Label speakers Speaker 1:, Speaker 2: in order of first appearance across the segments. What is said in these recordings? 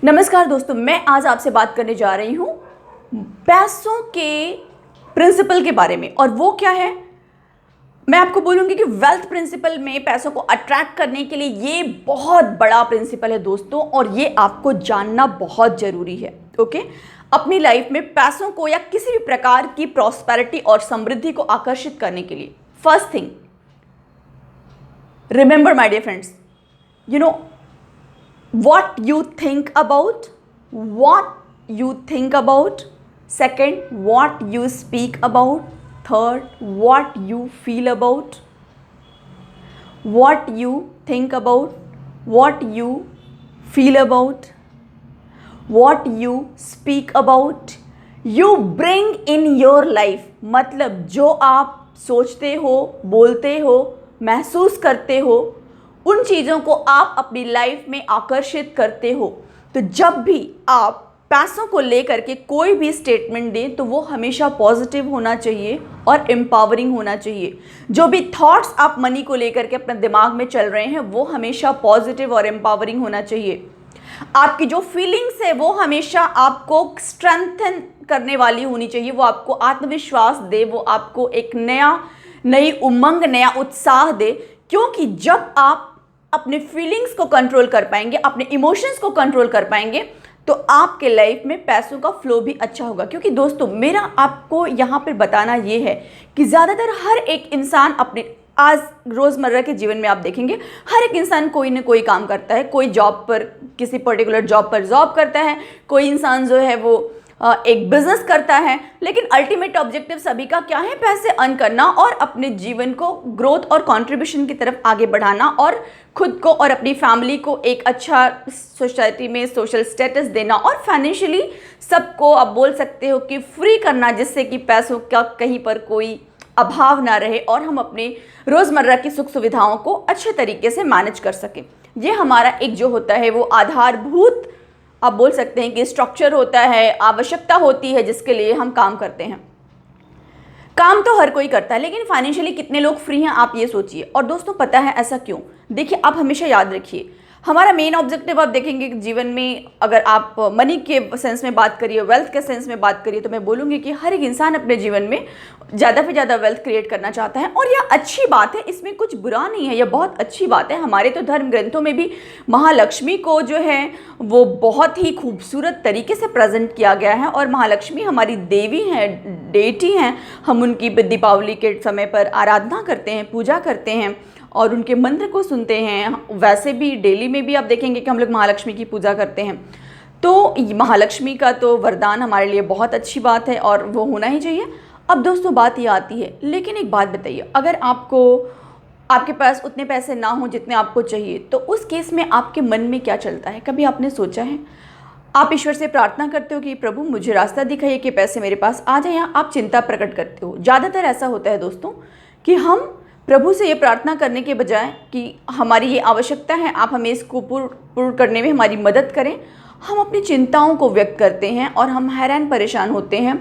Speaker 1: नमस्कार दोस्तों, मैं आज आपसे बात करने जा रही हूँ पैसों के प्रिंसिपल के बारे में। और वो क्या है, मैं आपको बोलूँगी कि वेल्थ प्रिंसिपल में पैसों को अट्रैक्ट करने के लिए ये बहुत बड़ा प्रिंसिपल है दोस्तों, और ये आपको जानना बहुत ज़रूरी है। ओके, अपनी लाइफ में पैसों को या किसी भी प्रकार की प्रॉस्पेरिटी और समृद्धि को आकर्षित करने के लिए first thing, remember my dear friends, you know what you think about, what you think about. Second, what you speak about. Third, what you feel about. What you think about, what you feel about, what you speak about, you bring in your life. मतलब जो आप सोचते हो, बोलते हो, महसूस करते हो, उन चीज़ों को आप अपनी लाइफ में आकर्षित करते हो। तो जब भी आप पैसों को लेकर के कोई भी स्टेटमेंट दें तो वो हमेशा पॉजिटिव होना चाहिए और एम्पावरिंग होना चाहिए। जो भी थॉट्स आप मनी को लेकर के अपने दिमाग में चल रहे हैं वो हमेशा पॉजिटिव और एम्पावरिंग होना चाहिए। आपकी जो फीलिंग्स है वो हमेशा आपको स्ट्रेंथन करने वाली होनी चाहिए, वो आपको आत्मविश्वास दे, वो आपको एक नई उमंग, नया उत्साह दे। क्योंकि जब आप अपने फीलिंग्स को कंट्रोल कर पाएंगे, अपने इमोशंस को कंट्रोल कर पाएंगे, तो आपके लाइफ में पैसों का फ्लो भी अच्छा होगा। क्योंकि दोस्तों, मेरा आपको यहाँ पर बताना ये है कि ज़्यादातर हर एक इंसान अपने आज रोज़मर्रा के जीवन में आप देखेंगे हर एक इंसान कोई ना कोई काम करता है। कोई जॉब पर, किसी पर्टिकुलर जॉब पर जॉब करता है, कोई इंसान जो है वो एक बिजनेस करता है, लेकिन अल्टीमेट ऑब्जेक्टिव सभी का क्या है? पैसे अर्न करना और अपने जीवन को ग्रोथ और कंट्रीब्यूशन की तरफ आगे बढ़ाना, और खुद को और अपनी फैमिली को एक अच्छा सोसाइटी में सोशल स्टेटस देना, और फाइनेंशियली सबको आप बोल सकते हो कि फ्री करना, जिससे कि पैसों का कहीं पर कोई अभाव ना रहे और हम अपने रोज़मर्रा की सुख सुविधाओं को अच्छे तरीके से मैनेज कर सकें। ये हमारा एक जो होता है वो आधारभूत, आप बोल सकते हैं कि स्ट्रक्चर होता है, आवश्यकता होती है जिसके लिए हम काम करते हैं। काम तो हर कोई करता है, लेकिन फाइनेंशियली कितने लोग फ्री हैं आप ये सोचिए। और दोस्तों, पता है ऐसा क्यों? देखिए, आप हमेशा याद रखिए, हमारा मेन ऑब्जेक्टिव आप देखेंगे जीवन में, अगर आप मनी के सेंस में बात करिए, वेल्थ के सेंस में बात करिए, तो मैं बोलूँगी कि हर एक इंसान अपने जीवन में ज़्यादा से ज़्यादा वेल्थ क्रिएट करना चाहता है। और यह अच्छी बात है, इसमें कुछ बुरा नहीं है, यह बहुत अच्छी बात है। हमारे तो धर्म ग्रंथों में भी महालक्ष्मी को जो है वो बहुत ही खूबसूरत तरीके से प्रेजेंट किया गया है। और महालक्ष्मी हमारी देवी हैं, डेटी हैं। हम उनकी दीपावली के समय पर आराधना करते हैं, पूजा करते हैं और उनके मंत्र को सुनते हैं। वैसे भी डेली में भी आप देखेंगे कि हम लोग महालक्ष्मी की पूजा करते हैं। तो महालक्ष्मी का तो वरदान हमारे लिए बहुत अच्छी बात है और वो होना ही चाहिए। अब दोस्तों, बात ये आती है, लेकिन एक बात बताइए, अगर आपके पास उतने पैसे ना हो जितने आपको चाहिए, तो उस केस में आपके मन में क्या चलता है? कभी आपने सोचा है? आप ईश्वर से प्रार्थना करते हो कि प्रभु मुझे रास्ता दिखाइए कि पैसे मेरे पास आ जाए, या आप चिंता प्रकट करते हो? ज़्यादातर ऐसा होता है दोस्तों कि हम प्रभु से ये प्रार्थना करने के बजाय कि हमारी ये आवश्यकता है, आप हमें इसको पूर्ण करने में हमारी मदद करें, हम अपनी चिंताओं को व्यक्त करते हैं और हम हैरान परेशान होते हैं,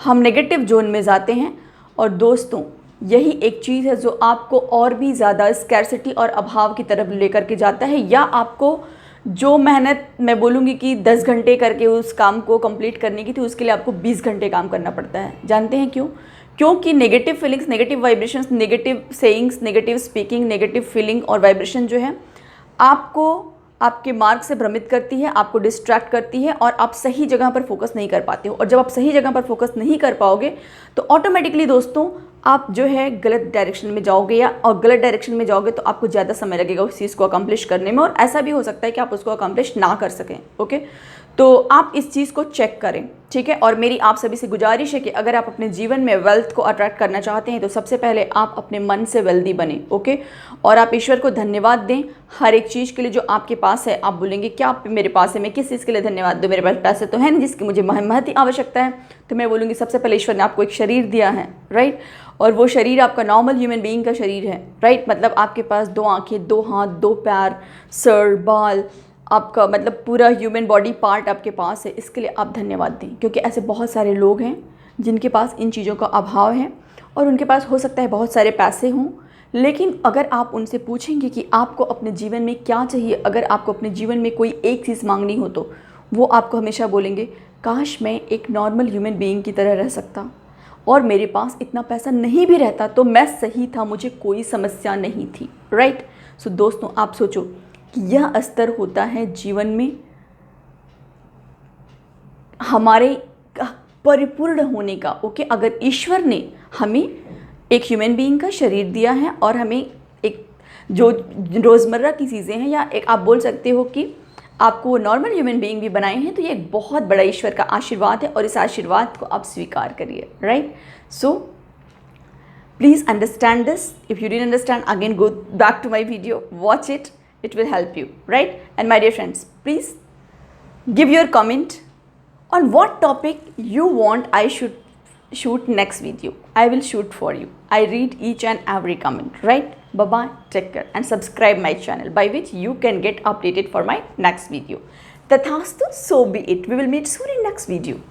Speaker 1: हम नेगेटिव जोन में जाते हैं। और दोस्तों, यही एक चीज़ है जो आपको और भी ज़्यादा स्कैर्सिटी और अभाव की तरफ लेकर के जाता है। या आपको जो मेहनत, मैं बोलूँगी कि 10 घंटे करके उस काम को कंप्लीट करने की थी, उसके लिए आपको 20 घंटे काम करना पड़ता है। जानते हैं क्यों? क्योंकि negative feelings, negative vibrations, negative sayings, negative speaking, negative feeling और वाइब्रेशन जो है आपको आपके मार्ग से भ्रमित करती है, आपको डिस्ट्रैक्ट करती है और आप सही जगह पर फोकस नहीं कर पाते हो। और जब आप सही जगह पर फोकस नहीं कर पाओगे तो ऑटोमेटिकली दोस्तों आप जो है गलत डायरेक्शन में जाओगे, और गलत डायरेक्शन में जाओगे तो आपको ज़्यादा समय लगेगा उस चीज़ को अकम्प्लिश करने में, और ऐसा भी हो सकता है कि आप उसको अकम्प्लिश ना कर सकें। ओके, तो आप इस चीज़ को चेक करें, ठीक है। और मेरी आप सभी से गुजारिश है कि अगर आप अपने जीवन में वेल्थ को अट्रैक्ट करना चाहते हैं तो सबसे पहले आप अपने मन से वेल्दी बने, ओके। और आप ईश्वर को धन्यवाद दें हर एक चीज़ के लिए जो आपके पास है। आप बोलेंगे क्या मेरे पास है, मैं किस चीज़ के लिए धन्यवाद दूँ? मेरे पास पैसे तो है नहीं जिसकी मुझे महती आवश्यकता है। तो मैं बोलूँगी सबसे पहले ईश्वर ने आपको एक शरीर दिया है, राइट, और वो शरीर आपका नॉर्मल ह्यूमन बीइंग का शरीर है, राइट। मतलब आपके पास 2 आँखें, 2 हाथ, 2 पैर, सर, बाल, आपका मतलब पूरा ह्यूमन बॉडी पार्ट आपके पास है। इसके लिए आप धन्यवाद दें, क्योंकि ऐसे बहुत सारे लोग हैं जिनके पास इन चीज़ों का अभाव है और उनके पास हो सकता है बहुत सारे पैसे हों, लेकिन अगर आप उनसे पूछेंगे कि आपको अपने जीवन में क्या चाहिए, अगर आपको अपने जीवन में कोई एक चीज़ मांगनी हो तो वो आपको हमेशा बोलेंगे काश मैं एक नॉर्मल ह्यूमन बीइंग की तरह रह सकता और मेरे पास इतना पैसा नहीं भी रहता तो मैं सही था, मुझे कोई समस्या नहीं थी, राइट। सो दोस्तों, आप सोचो कि यह स्तर होता है जीवन में हमारे परिपूर्ण होने का। ओके, अगर ईश्वर ने हमें एक ह्यूमन बीइंग का शरीर दिया है और हमें एक जो रोज़मर्रा की चीज़ें हैं, या एक आप बोल सकते हो कि आपको नॉर्मल ह्यूमन बीइंग भी बनाए हैं, तो ये एक बहुत बड़ा ईश्वर का आशीर्वाद है और इस आशीर्वाद को आप स्वीकार करिए, right. So please understand this. If you didn't understand, again go back to my video, watch it, it will help you, right? And my dear friends, please give your comment on what topic you want I should shoot next video. I will shoot for you. I read each and every comment, right? Bye bye, take care, and subscribe my channel, by which you can get updated for my next video. Tathastu, so be it. We will meet soon in next video.